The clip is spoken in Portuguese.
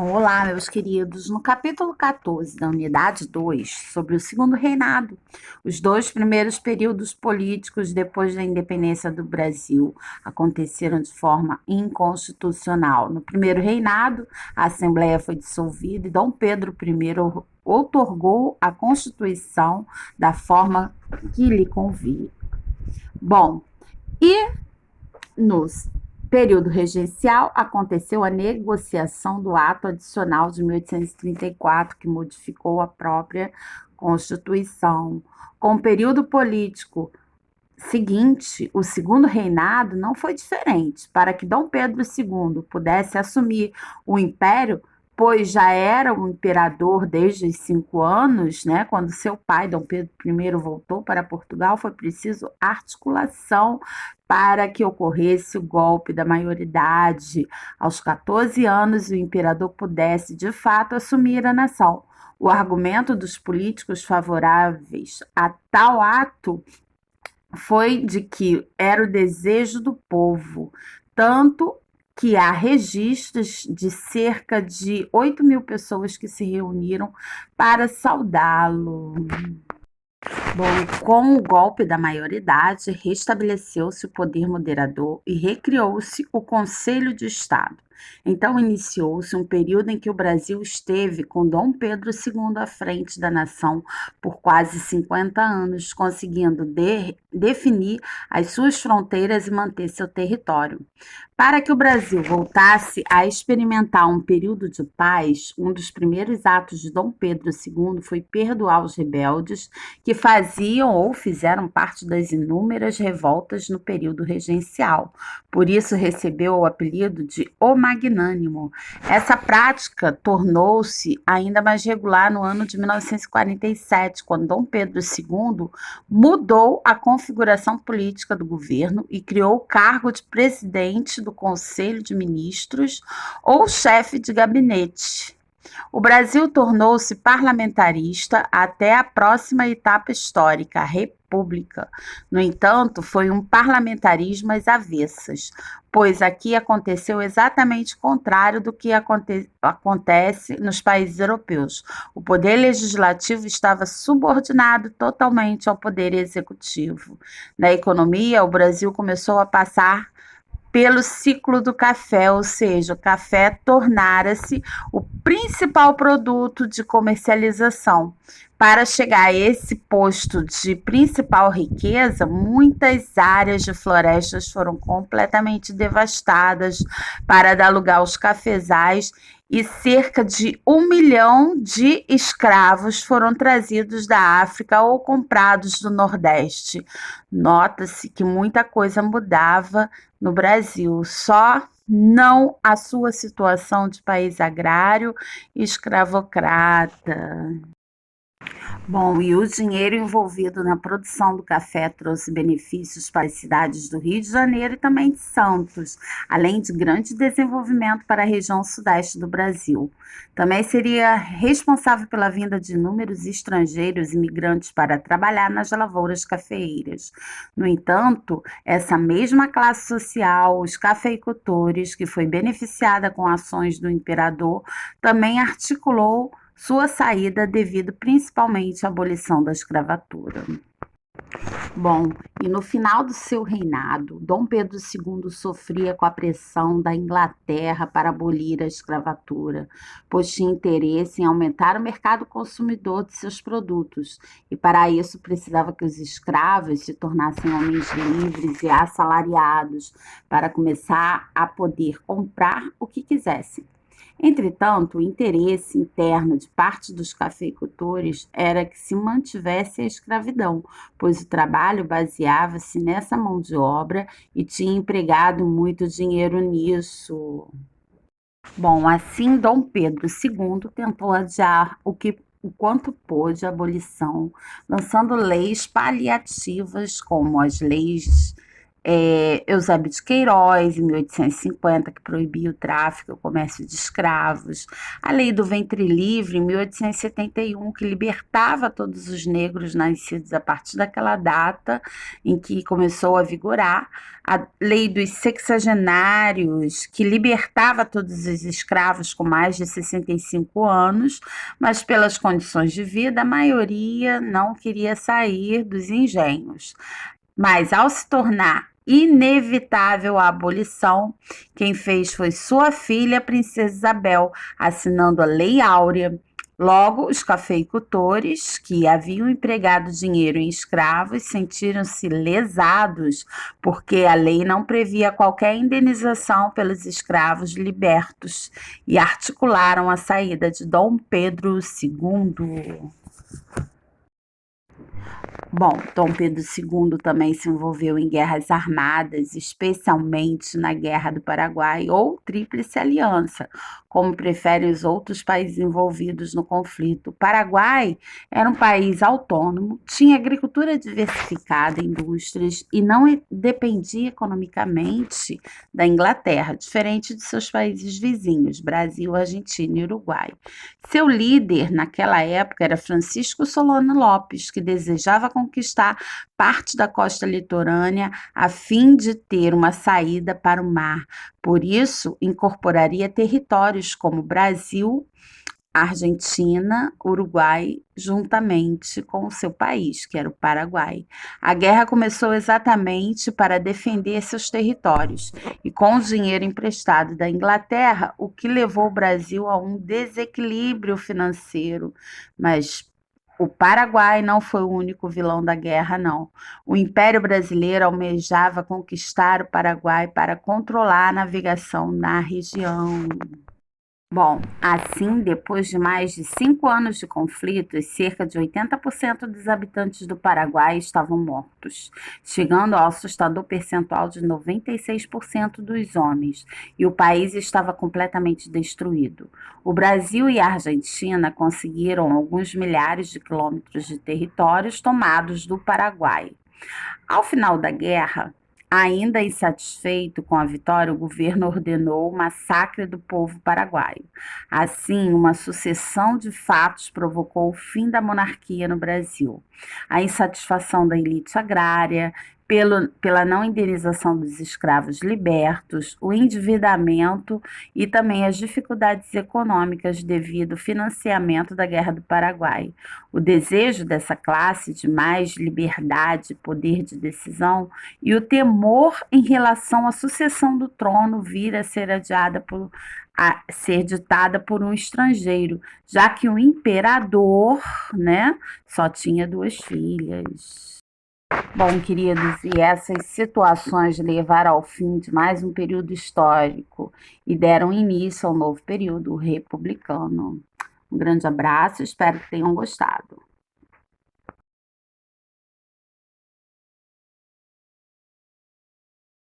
Olá, meus queridos. No capítulo 14 da unidade 2, sobre o segundo reinado, os dois primeiros períodos políticos depois da independência do Brasil aconteceram de forma inconstitucional. No primeiro reinado, a Assembleia foi dissolvida e Dom Pedro I outorgou a Constituição da forma que lhe convinha. Bom, e nos período regencial, aconteceu a negociação do Ato Adicional de 1834, que modificou a própria Constituição. Com o período político seguinte, o segundo reinado não foi diferente. Para que Dom Pedro II pudesse assumir o império, pois já era um imperador desde os 5 anos, né? Quando seu pai, Dom Pedro I, voltou para Portugal, foi preciso articulação para que ocorresse o golpe da maioridade. Aos 14 anos, o imperador pudesse, de fato, assumir a nação. O argumento dos políticos favoráveis a tal ato foi de que era o desejo do povo, tanto que há registros de cerca de 8.000 pessoas que se reuniram para saudá-lo. Bom, com o golpe da maioridade, restabeleceu-se o poder moderador e recriou-se o Conselho de Estado. Então iniciou-se um período em que o Brasil esteve com Dom Pedro II à frente da nação por quase 50 anos, conseguindo definir as suas fronteiras e manter seu território. Para que o Brasil voltasse a experimentar um período de paz, um dos primeiros atos de Dom Pedro II foi perdoar os rebeldes que faziam ou fizeram parte das inúmeras revoltas no período regencial. Por isso recebeu o apelido de O Magnânimo. Essa prática tornou-se ainda mais regular no ano de 1947, quando Dom Pedro II mudou a configuração política do governo e criou o cargo de presidente do Conselho de Ministros ou chefe de gabinete. O Brasil tornou-se parlamentarista até a próxima etapa histórica, a República. No entanto, foi um parlamentarismo às avessas, pois aqui aconteceu exatamente o contrário do que acontece nos países europeus. O poder legislativo estava subordinado totalmente ao poder executivo. Na economia, o Brasil começou a passar pelo ciclo do café, ou seja, o café tornara-se o principal produto de comercialização. Para chegar a esse posto de principal riqueza, muitas áreas de florestas foram completamente devastadas para dar lugar aos cafezais e cerca de 1 milhão de escravos foram trazidos da África ou comprados do Nordeste. Nota-se que muita coisa mudava no Brasil, só não a sua situação de país agrário e escravocrata. Bom, e o dinheiro envolvido na produção do café trouxe benefícios para as cidades do Rio de Janeiro e também de Santos, além de grande desenvolvimento para a região sudeste do Brasil. Também seria responsável pela vinda de inúmeros estrangeiros imigrantes para trabalhar nas lavouras cafeeiras. No entanto, essa mesma classe social, os cafeicultores, que foi beneficiada com ações do imperador, também articulou sua saída devido principalmente à abolição da escravatura. Bom, e no final do seu reinado, Dom Pedro II sofria com a pressão da Inglaterra para abolir a escravatura, pois tinha interesse em aumentar o mercado consumidor de seus produtos, e para isso precisava que os escravos se tornassem homens livres e assalariados, para começar a poder comprar o que quisessem. Entretanto, o interesse interno de parte dos cafeicultores era que se mantivesse a escravidão, pois o trabalho baseava-se nessa mão de obra e tinha empregado muito dinheiro nisso. Bom, assim Dom Pedro II tentou adiar o quanto pôde a abolição, lançando leis paliativas como as leis Eusébio de Queiroz, em 1850, que proibia o tráfico e o comércio de escravos, a Lei do Ventre Livre, em 1871, que libertava todos os negros nascidos a partir daquela data em que começou a vigorar, a Lei dos Sexagenários, que libertava todos os escravos com mais de 65 anos, mas pelas condições de vida, a maioria não queria sair dos engenhos. Mas ao se tornar inevitável a abolição, quem fez foi sua filha, a princesa Isabel, assinando a Lei Áurea. Logo, os cafeicultores, que haviam empregado dinheiro em escravos, sentiram-se lesados, porque a lei não previa qualquer indenização pelos escravos libertos, e articularam a saída de Dom Pedro II. Bom, Dom Pedro II também se envolveu em guerras armadas, especialmente na Guerra do Paraguai ou Tríplice Aliança, como preferem os outros países envolvidos no conflito. O Paraguai era um país autônomo, tinha agricultura diversificada, indústrias e não dependia economicamente da Inglaterra, diferente de seus países vizinhos, Brasil, Argentina e Uruguai. Seu líder naquela época era Francisco Solano Lopes, que desejava conquistar parte da costa litorânea a fim de ter uma saída para o mar. Por isso, incorporaria territórios como Brasil, Argentina, Uruguai, juntamente com o seu país, que era o Paraguai. A guerra começou exatamente para defender seus territórios e com o dinheiro emprestado da Inglaterra, o que levou o Brasil a um desequilíbrio financeiro, mas o Paraguai não foi o único vilão da guerra, não. O Império Brasileiro almejava conquistar o Paraguai para controlar a navegação na região. Bom, assim, depois de mais de 5 anos de conflitos, cerca de 80% dos habitantes do Paraguai estavam mortos, chegando ao assustador percentual de 96% dos homens, e o país estava completamente destruído. O Brasil e a Argentina conseguiram alguns milhares de quilômetros de territórios tomados do Paraguai. Ao final da guerra, ainda insatisfeito com a vitória, o governo ordenou o massacre do povo paraguaio. Assim, uma sucessão de fatos provocou o fim da monarquia no Brasil. A insatisfação da elite agrária, pela não indenização dos escravos libertos, o endividamento e também as dificuldades econômicas devido ao financiamento da Guerra do Paraguai. O desejo dessa classe de mais liberdade e poder de decisão e o temor em relação à sucessão do trono vir a ser a ser ditada por um estrangeiro, já que o imperador, né, só tinha 2 filhas. Bom, queridos, e essas situações levaram ao fim de mais um período histórico e deram início ao novo período republicano. Um grande abraço, espero que tenham gostado.